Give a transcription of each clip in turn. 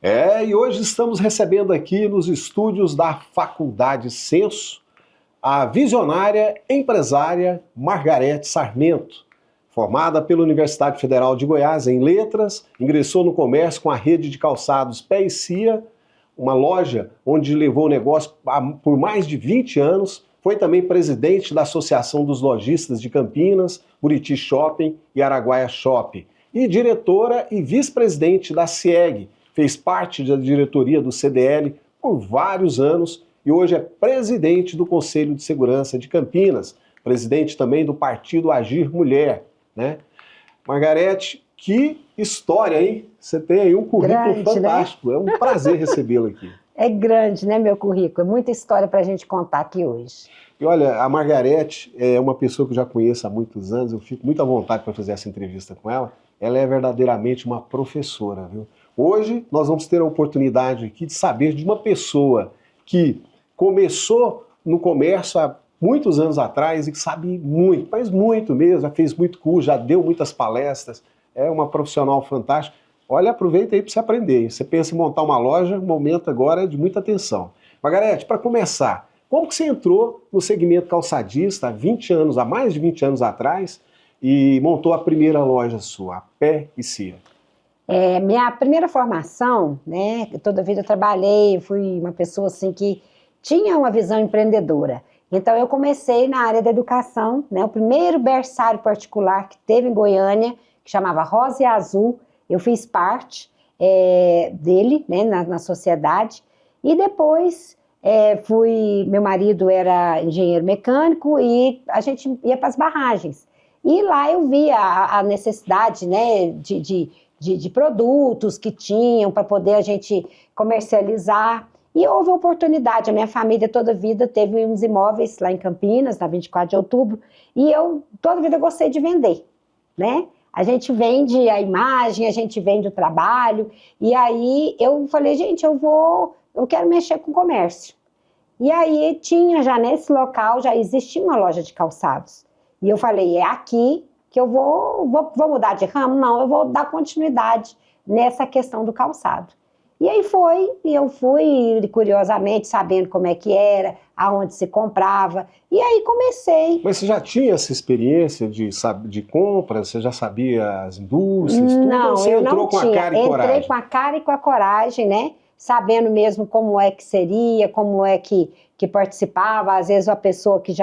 E hoje estamos recebendo aqui nos estúdios da Faculdade Senso a visionária empresária Margarete Sarmento. Formada pela Universidade Federal de Goiás em Letras, ingressou no comércio com a rede de calçados Pé e Cia, uma loja onde levou o negócio por mais de 20 anos. Foi também presidente da Associação dos Lojistas de Campinas, Buriti Shopping e Araguaia Shopping. E diretora e vice-presidente da CIEG. Fez parte da diretoria do CDL por vários anos e hoje é presidente do Conselho de Segurança de Campinas, presidente também do Partido Agir Mulher, né? Margarete, que história, hein? Você tem aí um currículo grande, fantástico, né? É um prazer recebê-lo aqui. É grande, né, meu currículo? É muita história para a gente contar aqui hoje. E olha, a Margarete é uma pessoa que eu já conheço há muitos anos, eu fico muito à vontade para fazer essa entrevista com ela. Ela é verdadeiramente uma professora, viu? Hoje nós vamos ter a oportunidade aqui de saber de uma pessoa que começou no comércio há muitos anos atrás e que sabe muito, mas muito mesmo, já fez muito curso, já deu muitas palestras, é uma profissional fantástica. Olha, aproveita aí para você aprender. Você pensa em montar uma loja, o momento agora é de muita atenção. Margarete, para começar, como que você entrou no segmento calçadista há mais de 20 anos atrás e montou a primeira loja sua, a Pé e Cia? Minha primeira formação, né, toda a vida eu trabalhei, fui uma pessoa assim que tinha uma visão empreendedora. Então eu comecei na área da educação, né, o primeiro berçário particular que teve em Goiânia, que chamava Rosa e Azul, eu fiz parte dele, né, na sociedade, e depois meu marido era engenheiro mecânico e a gente ia para as barragens. E lá eu via a necessidade, né, de produtos que tinham para poder a gente comercializar. E houve oportunidade, a minha família toda a vida teve uns imóveis lá em Campinas, na 24 de outubro, e eu toda a vida gostei de vender, né? A gente vende a imagem, a gente vende o trabalho, e aí eu falei, gente, eu quero mexer com comércio. E aí já nesse local, já existia uma loja de calçados. E eu falei, é aqui que eu vou mudar de ramo? Não, eu vou dar continuidade nessa questão do calçado. E aí eu fui curiosamente sabendo como é que era, aonde se comprava, e aí comecei. Mas você já tinha essa experiência de compra? Você já sabia as indústrias? Não, você eu entrou não com tinha. A cara e coragem? Entrei com a cara e com a coragem, né? Sabendo mesmo como é que seria, como é que participava. Às vezes a pessoa que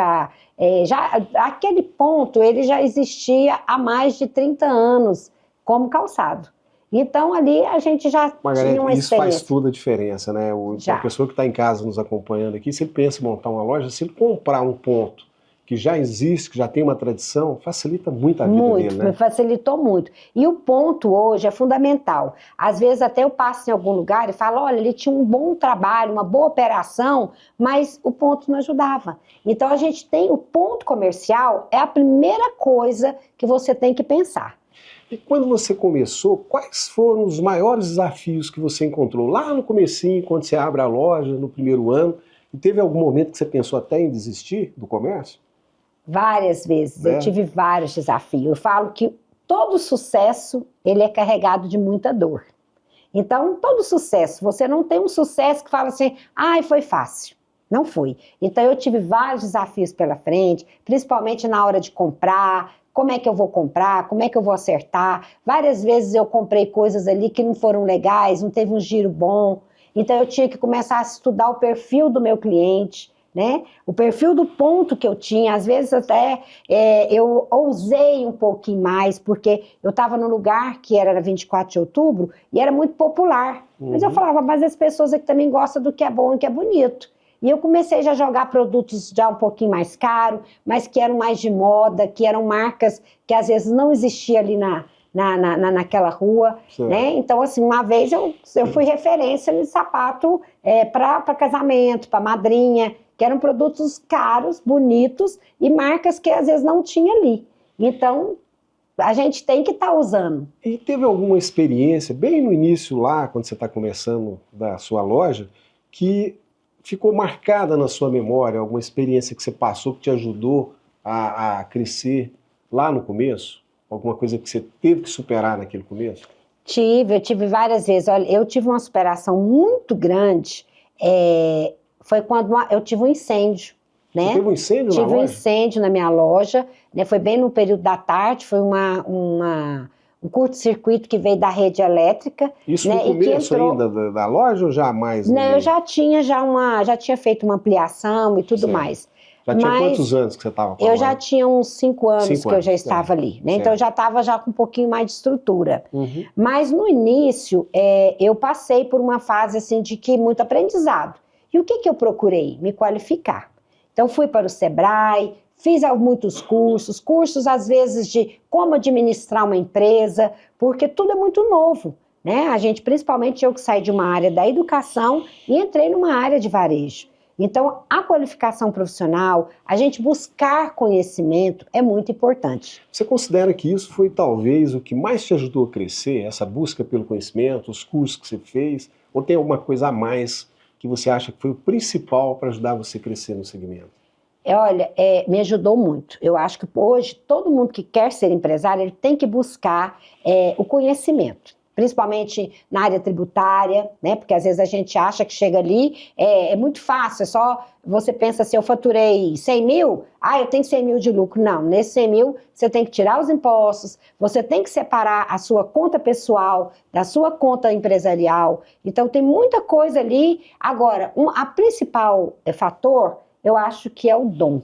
aquele ponto, ele já existia há mais de 30 anos como calçado. Então, ali a gente já tinha uma experiência. Isso faz toda a diferença, né? A pessoa que está em casa nos acompanhando aqui, se ele pensa em montar uma loja, se ele comprar um ponto que já existe, que já tem uma tradição, facilita muito a vida dele, né? Facilitou muito. E o ponto hoje é fundamental. Às vezes até eu passo em algum lugar e falo, olha, ele tinha um bom trabalho, uma boa operação, mas o ponto não ajudava. Então a gente tem o ponto comercial, é a primeira coisa que você tem que pensar. E quando você começou, quais foram os maiores desafios que você encontrou? Lá no comecinho, quando você abre a loja, no primeiro ano, e teve algum momento que você pensou até em desistir do comércio? Várias vezes, eu tive vários desafios. Eu falo que todo sucesso, ele é carregado de muita dor. Então, todo sucesso, você não tem um sucesso que fala assim, ai, foi fácil. Não foi. Então, eu tive vários desafios pela frente, principalmente na hora de comprar. Como é que eu vou comprar? Como é que eu vou acertar? Várias vezes eu comprei coisas ali que não foram legais, não teve um giro bom. Então eu tinha que começar a estudar o perfil do meu cliente, né? O perfil do ponto que eu tinha. Às vezes até eu ousei um pouquinho mais, porque eu estava num lugar que era na 24 de outubro e era muito popular. Mas eu falava, mas as pessoas aqui também gostam do que é bom e que é bonito. E eu comecei já a jogar produtos já um pouquinho mais caros, mas que eram mais de moda, que eram marcas que às vezes não existiam ali naquela rua, né? Então, assim, uma vez eu fui referência de sapato para casamento, para madrinha, que eram produtos caros, bonitos e marcas que às vezes não tinha ali. Então, a gente tem que estar usando. E teve alguma experiência, bem no início lá, quando você está começando da sua loja, que ficou marcada na sua memória, alguma experiência que você passou que te ajudou a crescer lá no começo? Alguma coisa que você teve que superar naquele começo? Eu tive várias vezes. Olha, eu tive uma superação muito grande, foi quando eu tive um incêndio, né? Você teve um incêndio na Tive um loja? incêndio na minha loja, né? Foi bem no período da tarde, foi um curto-circuito que veio da rede elétrica, Isso né? no começo ainda da loja ou já mais no Não, eu meio? já tinha feito uma ampliação e tudo Certo. mais. Já tinha Mas quantos anos que você estava com a eu loja? já tinha uns 5 anos 5 que eu já anos, estava ali, né? certo. Então eu já estava já com um pouquinho mais de estrutura. Uhum. Mas no início, eu passei por uma fase assim de que muito aprendizado. E o que eu procurei? Me qualificar. Então fui para o Sebrae, fiz muitos cursos às vezes de como administrar uma empresa, porque tudo é muito novo, né? A gente, principalmente eu que saí de uma área da educação e entrei numa área de varejo. Então, a qualificação profissional, a gente buscar conhecimento é muito importante. Você considera que isso foi talvez o que mais te ajudou a crescer, essa busca pelo conhecimento, os cursos que você fez? Ou tem alguma coisa a mais que você acha que foi o principal para ajudar você a crescer no segmento? Olha, me ajudou muito. Eu acho que hoje todo mundo que quer ser empresário, ele tem que buscar o conhecimento. Principalmente na área tributária, né? Porque às vezes a gente acha que chega ali, é muito fácil, é só você pensa assim, eu faturei 100 mil, eu tenho 100 mil de lucro. Não, nesse 100 mil você tem que tirar os impostos, você tem que separar a sua conta pessoal da sua conta empresarial. Então tem muita coisa ali. Agora, a principal fator, eu acho que é o dom.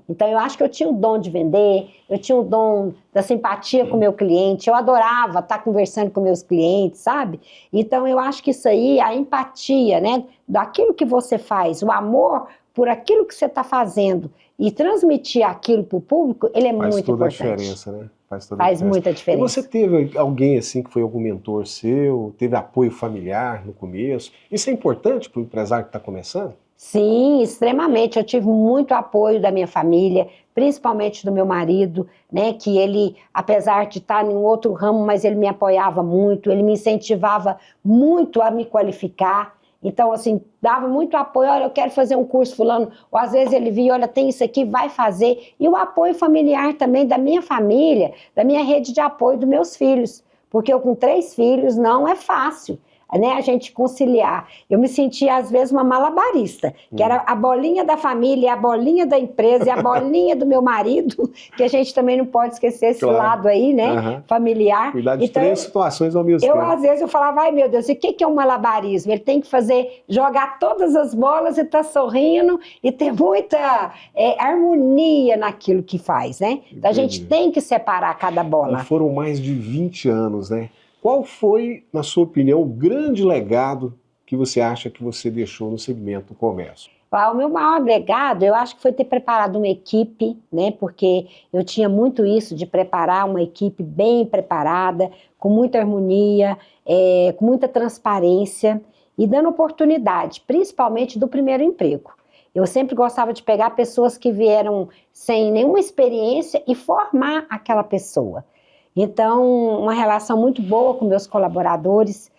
Então, eu acho que eu tinha o dom de vender, eu tinha o dom da simpatia com o meu cliente, eu adorava estar conversando com meus clientes, sabe? Então, eu acho que isso aí, a empatia, né, daquilo que você faz, o amor por aquilo que você está fazendo e transmitir aquilo para o público, ele é muito importante. Faz toda a diferença, né? Faz muita diferença. E você teve alguém assim que foi algum mentor seu, teve apoio familiar no começo? Isso é importante para o empresário que está começando? Sim, extremamente. Eu tive muito apoio da minha família, principalmente do meu marido, né? Que ele, apesar de estar em um outro ramo, mas ele me apoiava muito, ele me incentivava muito a me qualificar. Então, assim, dava muito apoio. Olha, eu quero fazer um curso fulano. Ou às vezes ele via, olha, tem isso aqui, vai fazer. E o apoio familiar também da minha família, da minha rede de apoio dos meus filhos. Porque eu com 3 filhos não é fácil, né, a gente conciliar. Eu me sentia, às vezes, uma malabarista, que era a bolinha da família, a bolinha da empresa e a bolinha do meu marido, que a gente também não pode esquecer esse lado aí, né, familiar. Cuidar de 3 situações ao mesmo tempo. Às vezes, eu falava, ai meu Deus, e o que é um malabarismo? Ele tem que jogar todas as bolas e estar sorrindo e ter muita harmonia naquilo que faz, né? Então, a gente tem que separar cada bola. Foram mais de 20 anos, né? Qual foi, na sua opinião, o grande legado que você acha que você deixou no segmento do comércio? O meu maior legado, eu acho que foi ter preparado uma equipe, né? Porque eu tinha muito isso de preparar uma equipe bem preparada, com muita harmonia, com muita transparência e dando oportunidade, principalmente do primeiro emprego. Eu sempre gostava de pegar pessoas que vieram sem nenhuma experiência e formar aquela pessoa. Então, uma relação muito boa com meus colaboradores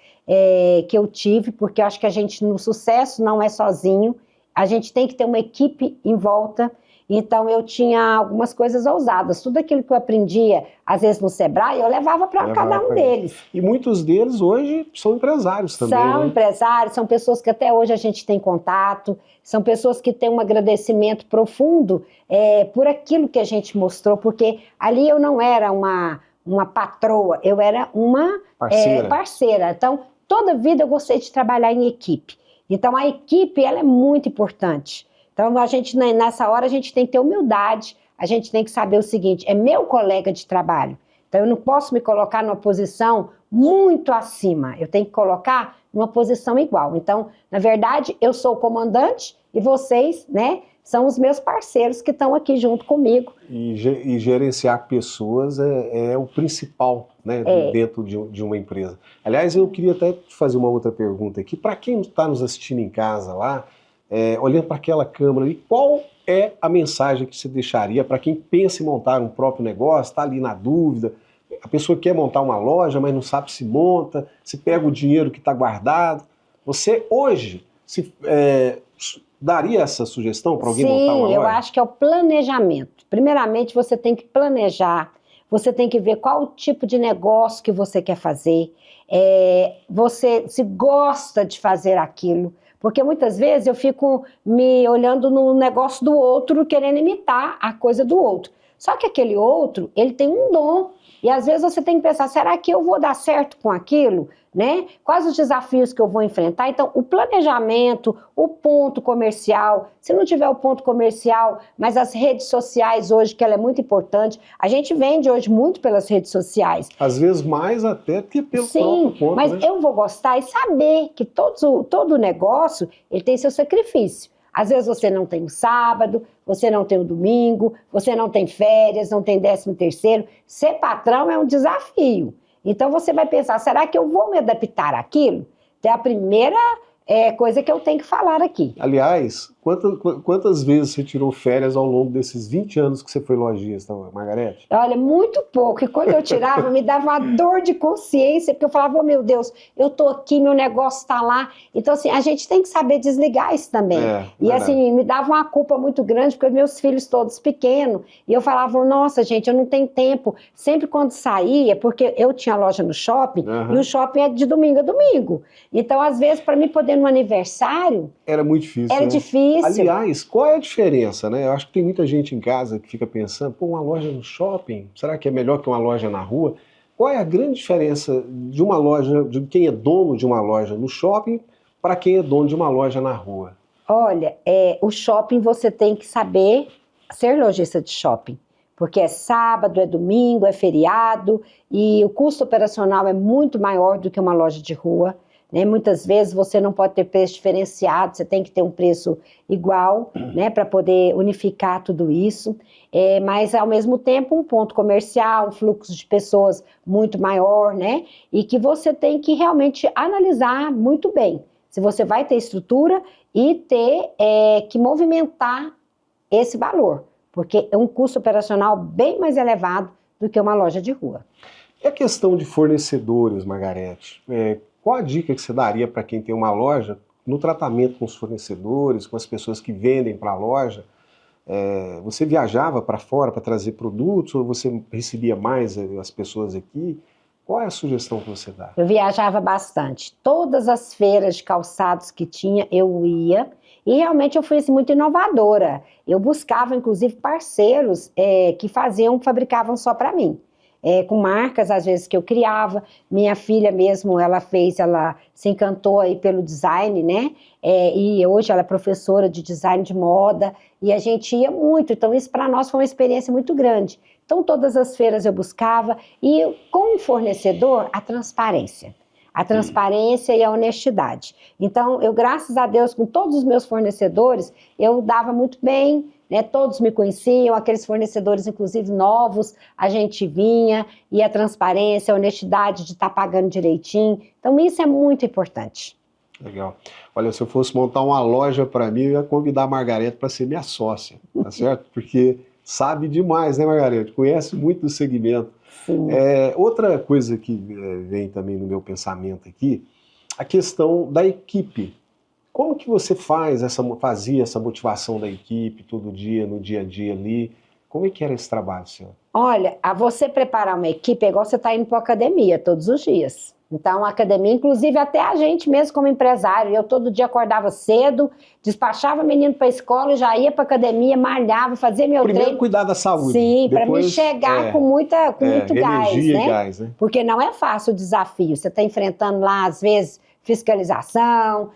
que eu tive, porque eu acho que a gente no sucesso não é sozinho, a gente tem que ter uma equipe em volta. Então, eu tinha algumas coisas ousadas. Tudo aquilo que eu aprendia, às vezes no Sebrae, eu levava para cada um deles. E muitos deles hoje são empresários também, São empresários, são pessoas que até hoje a gente tem contato, são pessoas que têm um agradecimento profundo por aquilo que a gente mostrou, porque ali eu não era uma patroa, eu era uma parceira. Então, toda vida eu gostei de trabalhar em equipe. Então, a equipe, ela é muito importante. Então, a gente, nessa hora, a gente tem que ter humildade, a gente tem que saber o seguinte, é meu colega de trabalho. Então, eu não posso me colocar numa posição muito acima, eu tenho que colocar numa posição igual. Então, na verdade, eu sou o comandante e vocês, né, são os meus parceiros que estão aqui junto comigo. E gerenciar pessoas é o principal, né, dentro de uma empresa. Aliás, eu queria até fazer uma outra pergunta aqui. Para quem está nos assistindo em casa lá, olhando para aquela câmera ali, qual é a mensagem que você deixaria para quem pensa em montar um próprio negócio, está ali na dúvida, a pessoa quer montar uma loja, mas não sabe se monta, se pega o dinheiro que está guardado. Você hoje daria essa sugestão para alguém montar uma loja? Sim, eu acho que é o planejamento. Primeiramente, você tem que planejar, você tem que ver qual o tipo de negócio que você quer fazer, você se gosta de fazer aquilo, porque muitas vezes eu fico me olhando no negócio do outro, querendo imitar a coisa do outro. Só que aquele outro, ele tem um dom, e às vezes você tem que pensar, será que eu vou dar certo com aquilo? Né? Quais os desafios que eu vou enfrentar? Então, o planejamento, o ponto comercial, se não tiver o ponto comercial, mas as redes sociais hoje, que ela é muito importante, a gente vende hoje muito pelas redes sociais. Às vezes mais até que pelo próprio ponto. Mas né? eu vou gostar e saber que todo negócio, ele tem seu sacrifício. Às vezes você não tem o sábado, você não tem o domingo, você não tem férias, não tem 13º. Ser patrão é um desafio. Então você vai pensar, será que eu vou me adaptar àquilo? Então é a primeira coisa que eu tenho que falar aqui. Aliás, quantas vezes você tirou férias ao longo desses 20 anos que você foi lojista, Margarete? Olha, muito pouco. E quando eu tirava, me dava uma dor de consciência, porque eu falava, oh, meu Deus, eu tô aqui, meu negócio está lá. Então, assim, a gente tem que saber desligar isso também. E, assim, me dava uma culpa muito grande, porque meus filhos todos pequenos, e eu falava, nossa, gente, eu não tenho tempo. Sempre quando saía, porque eu tinha loja no shopping, e o shopping é de domingo a domingo. Então, às vezes, para mim poder no aniversário... Era muito difícil, Era difícil. Aliás, qual é a diferença, né? Eu acho que tem muita gente em casa que fica pensando, pô, uma loja no shopping, será que é melhor que uma loja na rua? Qual é a grande diferença de uma loja, de quem é dono de uma loja no shopping para quem é dono de uma loja na rua? Olha, o shopping você tem que saber ser lojista de shopping, porque é sábado, é domingo, é feriado, e o custo operacional é muito maior do que uma loja de rua. Né? Muitas vezes você não pode ter preço diferenciado, você tem que ter um preço igual, né, para poder unificar tudo isso, mas ao mesmo tempo um ponto comercial, um fluxo de pessoas muito maior, né, e que você tem que realmente analisar muito bem se você vai ter estrutura e ter que movimentar esse valor, porque é um custo operacional bem mais elevado do que uma loja de rua. E a questão de fornecedores, Margarete? Qual a dica que você daria para quem tem uma loja no tratamento com os fornecedores, com as pessoas que vendem para a loja? Você viajava para fora para trazer produtos ou você recebia mais as pessoas aqui? Qual é a sugestão que você dá? Eu viajava bastante. Todas as feiras de calçados que tinha, eu ia. E realmente eu fui assim, muito inovadora. Eu buscava, inclusive, parceiros que fabricavam só para mim. Com marcas, às vezes, que eu criava. Minha filha mesmo, ela se encantou aí pelo design, né? E hoje ela é professora de design de moda, e a gente ia muito, então isso para nós foi uma experiência muito grande. Então todas as feiras eu buscava, e com o fornecedor, a transparência e a honestidade. Então eu, graças a Deus, com todos os meus fornecedores, eu dava muito bem, né? Todos me conheciam, aqueles fornecedores, inclusive novos, a gente vinha, e a transparência, a honestidade de estar pagando direitinho. Então isso é muito importante. Legal. Olha, se eu fosse montar uma loja para mim, eu ia convidar a Margarete para ser minha sócia, tá certo? Porque sabe demais, né, Margarete? Conhece muito do segmento. Sim. Outra coisa que vem também no meu pensamento aqui, a questão da equipe. Como que você fazia essa motivação da equipe todo dia, no dia a dia ali? Como é que era esse trabalho, senhor? Olha, a você preparar uma equipe é igual você estar indo para a academia todos os dias. Então, a academia, inclusive até a gente mesmo como empresário, eu todo dia acordava cedo, despachava menino para a escola e já ia para a academia, malhava, fazia meu treino. Primeiro cuidar da saúde. Sim, para me chegar com muito gás, energia né? E gás, né? Porque não é fácil o desafio. Você está enfrentando lá, às vezes, fiscalização,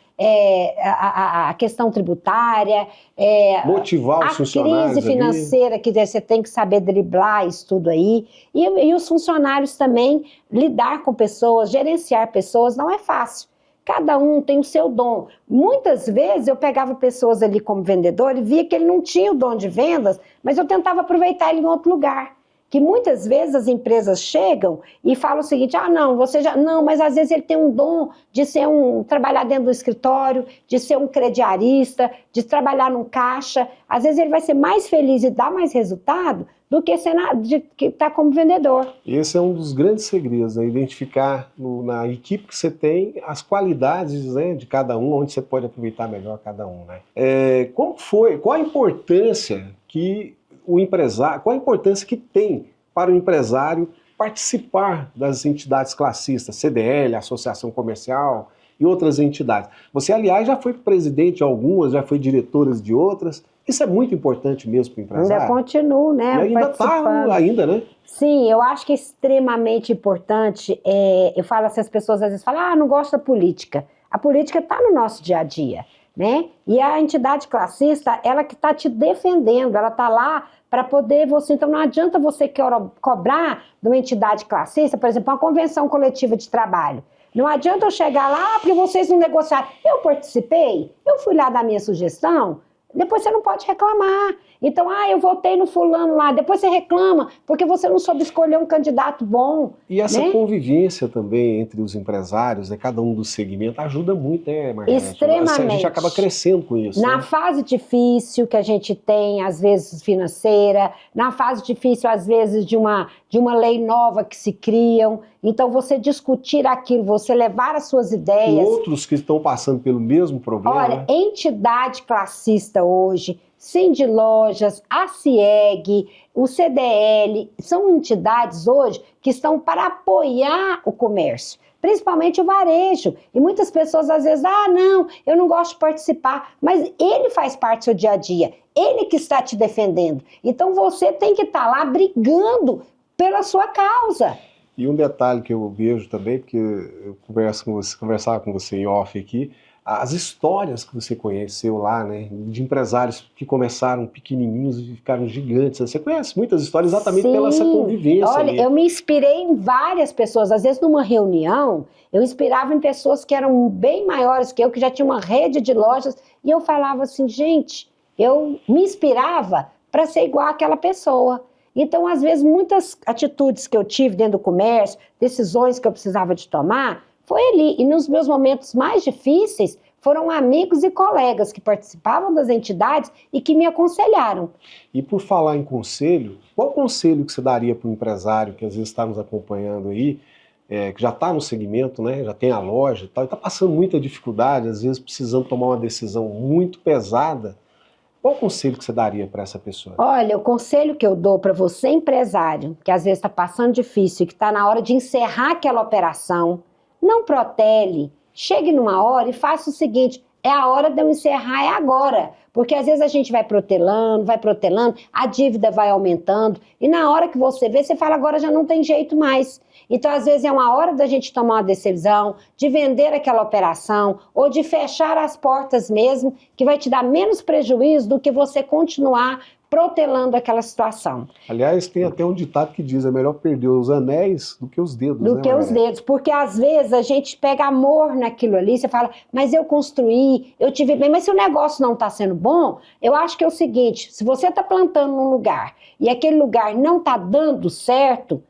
a questão tributária, motivar os funcionários, a crise financeira, que você tem que saber driblar isso tudo aí, e os funcionários também, lidar com pessoas, gerenciar pessoas, não é fácil. Cada um tem o seu dom. Muitas vezes eu pegava pessoas ali como vendedor e via que ele não tinha o dom de vendas, mas eu tentava aproveitar ele em outro lugar. Que muitas vezes as empresas chegam e falam o seguinte, não, você já... Não, mas às vezes ele tem um dom de trabalhar dentro do escritório, de ser um crediarista, de trabalhar num caixa. Às vezes ele vai ser mais feliz e dar mais resultado do que estar como vendedor. Esse é um dos grandes segredos, né? Identificar na equipe que você tem as qualidades, né, de cada um, onde você pode aproveitar melhor cada um, né? Qual a importância que o empresário, qual a importância que tem para o empresário participar das entidades classistas, CDL, Associação Comercial e outras entidades. Você, aliás, já foi presidente de algumas, já foi diretora de outras. Isso é muito importante mesmo para o empresário. Ainda continuo, né? E ainda está, ainda, né? Sim, eu acho que é extremamente importante. Eu falo assim, as pessoas às vezes falam, não gosto da política. A política está no nosso dia a dia, né? E a entidade classista, ela que está te defendendo, ela está lá para poder você... Então não adianta você cobrar de uma entidade classista, por exemplo, uma convenção coletiva de trabalho. Não adianta eu chegar lá porque vocês não negociaram. Eu participei, eu fui lá dar minha sugestão, depois você não pode reclamar. Então, eu votei no fulano lá, depois você reclama, porque você não soube escolher um candidato bom. E essa né? convivência também entre os empresários, né, cada um do segmento, ajuda muito, né, Margarete? Extremamente. A gente acaba crescendo com isso. Na né? fase difícil que a gente tem, às vezes financeira, na fase difícil, às vezes, de uma lei nova que se criam. Então, você discutir aquilo, você levar as suas ideias. Com outros que estão passando pelo mesmo problema. Olha, entidade classista hoje, Sindilojas, a CIEG, o CDL, são entidades hoje que estão para apoiar o comércio, principalmente o varejo. E muitas pessoas às vezes, não, eu não gosto de participar, mas ele faz parte do seu dia a dia, ele que está te defendendo. Então você tem que estar lá brigando pela sua causa. E um detalhe que eu vejo também, porque eu conversava com você em off aqui, as histórias que você conheceu lá, né, de empresários que começaram pequenininhos e ficaram gigantes. Você conhece muitas histórias exatamente pela essa convivência. Olha, ali. Eu me inspirei em várias pessoas. Às vezes, numa reunião, eu inspirava em pessoas que eram bem maiores que eu, que já tinham uma rede de lojas, e eu falava assim, gente, eu me inspirava para ser igual àquela pessoa. Então, às vezes, muitas atitudes que eu tive dentro do comércio, decisões que eu precisava de tomar, foi ali. E nos meus momentos mais difíceis, foram amigos e colegas que participavam das entidades e que me aconselharam. E por falar em conselho, qual conselho que você daria para o empresário que às vezes está nos acompanhando aí, que já está no segmento, né, já tem a loja e tal, e está passando muita dificuldade, às vezes precisando tomar uma decisão muito pesada? Qual conselho que você daria para essa pessoa? Olha, o conselho que eu dou para você, empresário, que às vezes está passando difícil e que está na hora de encerrar aquela operação, não protele, chegue numa hora e faça o seguinte, é a hora de eu encerrar, é agora. Porque às vezes a gente vai protelando, a dívida vai aumentando, e na hora que você vê, você fala, agora já não tem jeito mais. Então, às vezes, é uma hora da gente tomar uma decisão, de vender aquela operação, ou de fechar as portas mesmo, que vai te dar menos prejuízo do que você continuar protelando aquela situação. Aliás, tem até um ditado que diz, é melhor perder os anéis do que os dedos, Do que os dedos, porque às vezes a gente pega amor naquilo ali, você fala, mas eu construí, eu tive bem, mas se o negócio não está sendo bom, eu acho que é o seguinte, se você está plantando num lugar e aquele lugar não está dando certo,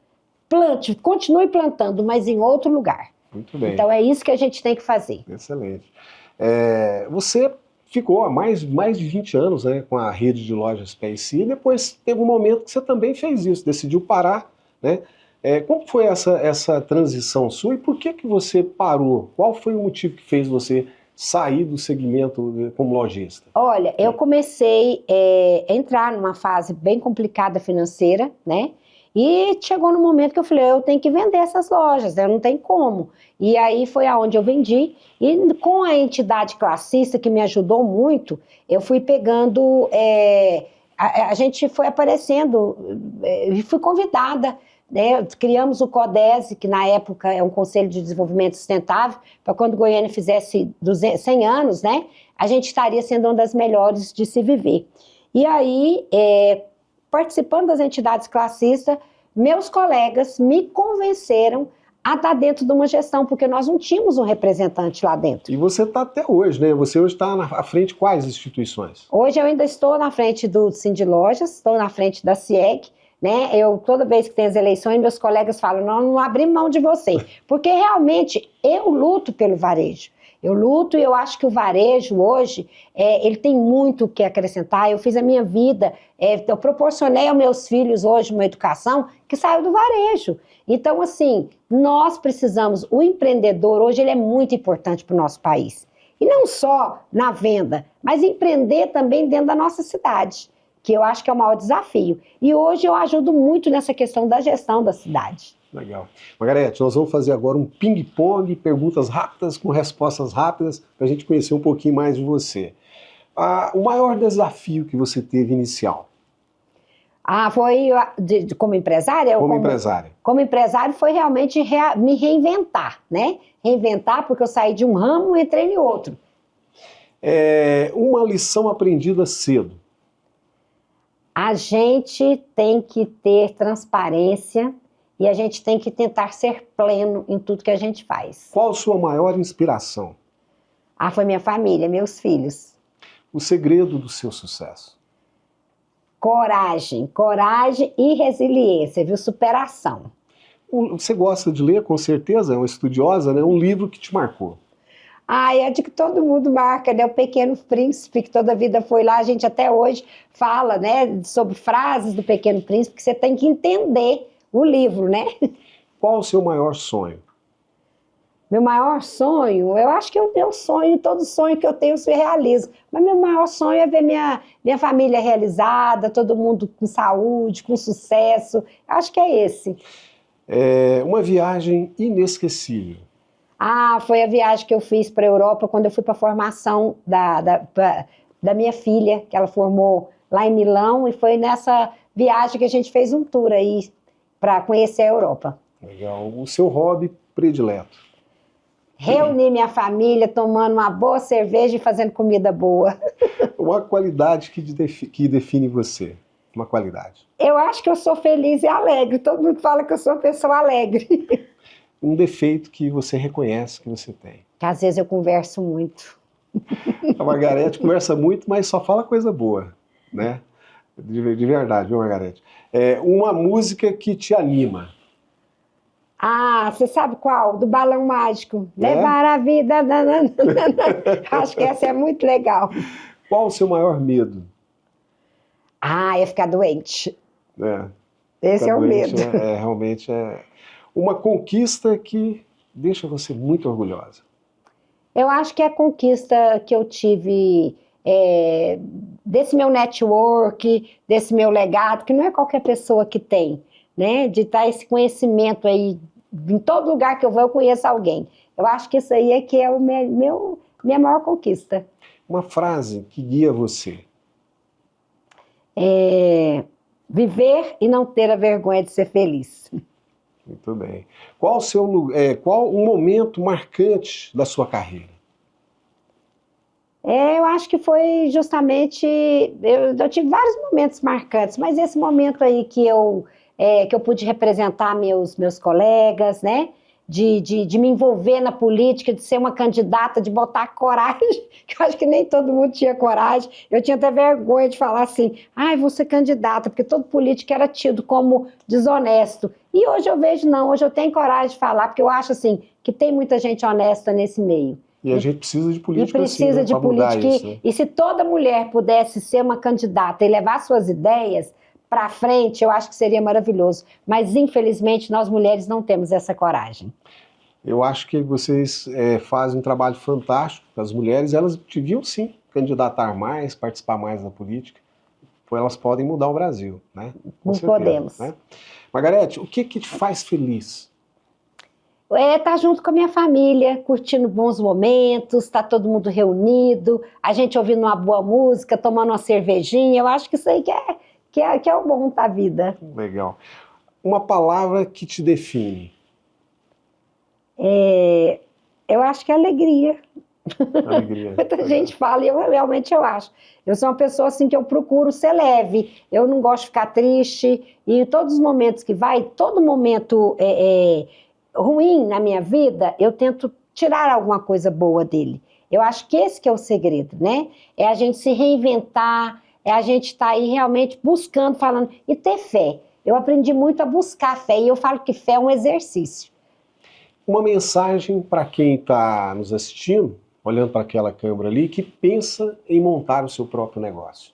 plante, continue plantando, mas em outro lugar. Muito bem. Então é isso que a gente tem que fazer. Excelente. Você ficou há mais de 20 anos, né, com a rede de lojas PSI, e depois teve um momento que você também fez isso, decidiu parar, né? Como foi essa transição sua e por que você parou? Qual foi o motivo que fez você sair do segmento como lojista? Olha, eu comecei a entrar numa fase bem complicada financeira, né? E chegou no momento que eu falei, eu tenho que vender essas lojas, não tem como. E aí foi aonde eu vendi, e com a entidade classista, que me ajudou muito, eu fui pegando, a gente foi aparecendo, e fui convidada, né? Criamos o CODESE, que na época é um Conselho de Desenvolvimento Sustentável, para quando Goiânia fizesse 100 anos, né? A gente estaria sendo uma das melhores de se viver. E aí, participando das entidades classistas, meus colegas me convenceram a estar dentro de uma gestão, porque nós não tínhamos um representante lá dentro. E você está até hoje, né? Você hoje está à frente de quais instituições? Hoje eu ainda estou na frente do Sindilojas, estou na frente da CIEG, né? Toda vez que tem as eleições, meus colegas falam, não abri mão de você, porque realmente eu luto pelo varejo. Eu luto e eu acho que o varejo hoje, ele tem muito o que acrescentar. Eu fiz a minha vida, eu proporcionei aos meus filhos hoje uma educação que saiu do varejo. Então, assim, nós precisamos, o empreendedor hoje ele é muito importante para o nosso país. E não só na venda, mas empreender também dentro da nossa cidade. que eu acho que é o maior desafio. E hoje eu ajudo muito nessa questão da gestão da cidade. Legal. Margarete, nós vamos fazer agora um ping-pong, perguntas rápidas com respostas rápidas, para a gente conhecer um pouquinho mais de você. O maior desafio que você teve inicial? Foi como empresária? Como empresária. Como empresário foi realmente me reinventar, né? Reinventar porque eu saí de um ramo e entrei em outro. Uma lição aprendida cedo. A gente tem que ter transparência e a gente tem que tentar ser pleno em tudo que a gente faz. Qual a sua maior inspiração? Foi minha família, meus filhos. O segredo do seu sucesso? Coragem e resiliência, viu? Superação. Você gosta de ler, com certeza, é uma estudiosa, né? Um livro que te marcou. É de que todo mundo marca, né? O Pequeno Príncipe, que toda a vida foi lá, a gente até hoje fala, né, sobre frases do Pequeno Príncipe, que você tem que entender o livro, né? Qual o seu maior sonho? Meu maior sonho, eu acho que o meu sonho, todo sonho que eu tenho se realiza. Mas meu maior sonho é ver minha família realizada, todo mundo com saúde, com sucesso. Acho que é esse. Uma viagem inesquecível. Foi a viagem que eu fiz para a Europa quando eu fui para a formação da minha filha, que ela formou lá em Milão, e foi nessa viagem que a gente fez um tour aí para conhecer a Europa. Legal. O seu hobby predileto? Reunir minha família, tomando uma boa cerveja e fazendo comida boa. Uma qualidade que define você? Uma qualidade? Eu acho que eu sou feliz e alegre. Todo mundo fala que eu sou uma pessoa alegre. Um defeito que você reconhece que você tem? Que às vezes eu converso muito. A Margarete conversa muito, mas só fala coisa boa, né? De verdade, viu, Margarete? Uma música que te anima? Você sabe qual? Do Balão Mágico. Levar a vida. Acho que essa é muito legal. Qual o seu maior medo? É ficar doente. Esse é o doente, medo. Realmente é uma conquista que deixa você muito orgulhosa. Eu acho que é a conquista que eu tive desse meu network, desse meu legado, que não é qualquer pessoa que tem, né? De estar esse conhecimento aí, em todo lugar que eu vou eu conheço alguém. Eu acho que isso aí é que é minha maior conquista. Uma frase que guia você? Viver e não ter a vergonha de ser feliz. Muito bem. Qual o momento marcante da sua carreira? Eu acho que foi justamente... Eu tive vários momentos marcantes, mas esse momento aí que eu pude representar meus colegas, né? De me envolver na política, de ser uma candidata, de botar coragem, que eu acho que nem todo mundo tinha coragem. Eu tinha até vergonha de falar assim, vou ser candidata, porque todo político era tido como desonesto. E hoje eu vejo, não, hoje eu tenho coragem de falar, porque eu acho assim, que tem muita gente honesta nesse meio. E a gente precisa de política, precisa de política. Isso, né? E se toda mulher pudesse ser uma candidata e levar suas ideias para frente, eu acho que seria maravilhoso. Mas, infelizmente, nós mulheres não temos essa coragem. Eu acho que vocês fazem um trabalho fantástico. As mulheres, elas deviam sim candidatar mais, participar mais da política. Elas podem mudar o Brasil, né? Com certeza, podemos. Né? Margarete, o que te faz feliz? Estar junto com a minha família, curtindo bons momentos, estar todo mundo reunido, a gente ouvindo uma boa música, tomando uma cervejinha. Eu acho que isso aí que é o bom da vida. Legal. Uma palavra que te define? Eu acho que é alegria. Alegria. Muita gente fala e realmente eu acho. Eu sou uma pessoa assim que eu procuro ser leve, eu não gosto de ficar triste, e em todos os momentos que vai, todo momento ruim na minha vida, eu tento tirar alguma coisa boa dele. Eu acho que esse que é o segredo, né? É a gente se reinventar, é a gente estar aí realmente buscando, falando, e ter fé. Eu aprendi muito a buscar fé, e eu falo que fé é um exercício. Uma mensagem para quem está nos assistindo, olhando para aquela câmera ali, que pensa em montar o seu próprio negócio.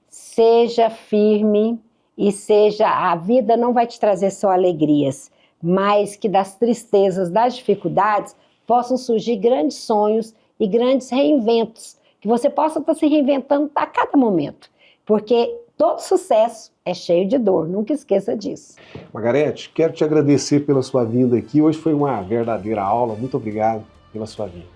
Seja firme e a vida não vai te trazer só alegrias, mas que das tristezas, das dificuldades, possam surgir grandes sonhos e grandes reinventos, que você possa estar se reinventando a cada momento. porque todo sucesso é cheio de dor, nunca esqueça disso. Margarete, quero te agradecer pela sua vinda aqui. Hoje foi uma verdadeira aula. Muito obrigado pela sua vinda.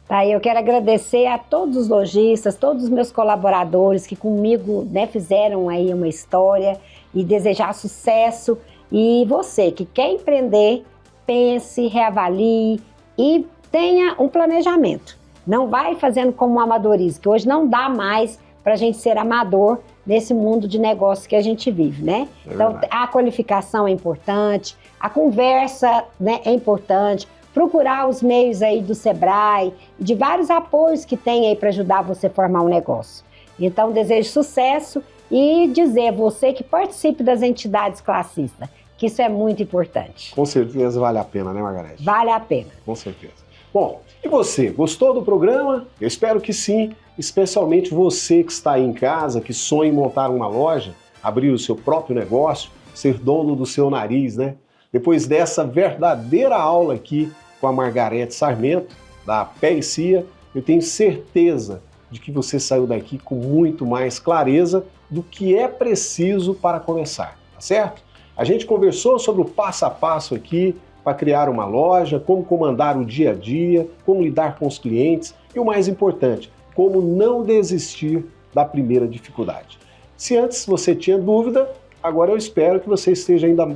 Tá, eu quero agradecer a todos os lojistas, todos os meus colaboradores que comigo, né, fizeram aí uma história e desejar sucesso. E você que quer empreender, pense, reavalie e tenha um planejamento. Não vai fazendo como um amadorismo, que hoje não dá mais para a gente ser amador nesse mundo de negócios que a gente vive, né? Então, a qualificação é importante, a conversa, né, é importante, procurar os meios aí do Sebrae, de vários apoios que tem aí para ajudar você a formar um negócio. Então, desejo sucesso e dizer a você que participe das entidades classistas, que isso é muito importante. Com certeza vale a pena, né, Margarete? Vale a pena. Com certeza. Bom, e você, gostou do programa? Eu espero que sim, especialmente você que está aí em casa, que sonha em montar uma loja, abrir o seu próprio negócio, ser dono do seu nariz, né? Depois dessa verdadeira aula aqui com a Margarete Sarmento, da Pé e Cia, eu tenho certeza de que você saiu daqui com muito mais clareza do que é preciso para começar, tá certo? A gente conversou sobre o passo a passo aqui para criar uma loja, como comandar o dia a dia, como lidar com os clientes e o mais importante, como não desistir da primeira dificuldade. Se antes você tinha dúvida, agora eu espero que você esteja ainda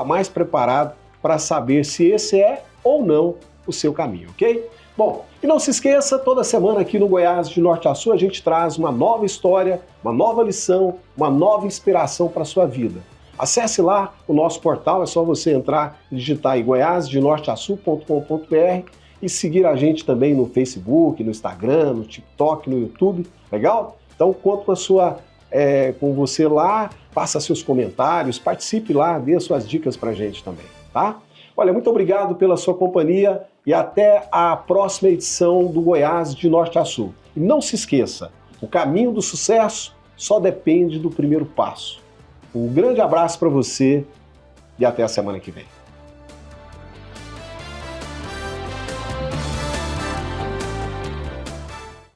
mais preparado para saber se esse é ou não o seu caminho, ok? Bom, e não se esqueça, toda semana aqui no Goiás de Norte a Sul a gente traz uma nova história, uma nova lição, uma nova inspiração para a sua vida. Acesse lá o nosso portal, é só você entrar e digitar aí goiasdenorteasul.com.br e seguir a gente também no Facebook, no Instagram, no TikTok, no YouTube, legal? Então conto com você lá, faça seus comentários, participe lá, dê suas dicas pra gente também, tá? Olha, muito obrigado pela sua companhia e até a próxima edição do Goiás de Norte a Sul. E não se esqueça, o caminho do sucesso só depende do primeiro passo. Um grande abraço para você e até a semana que vem.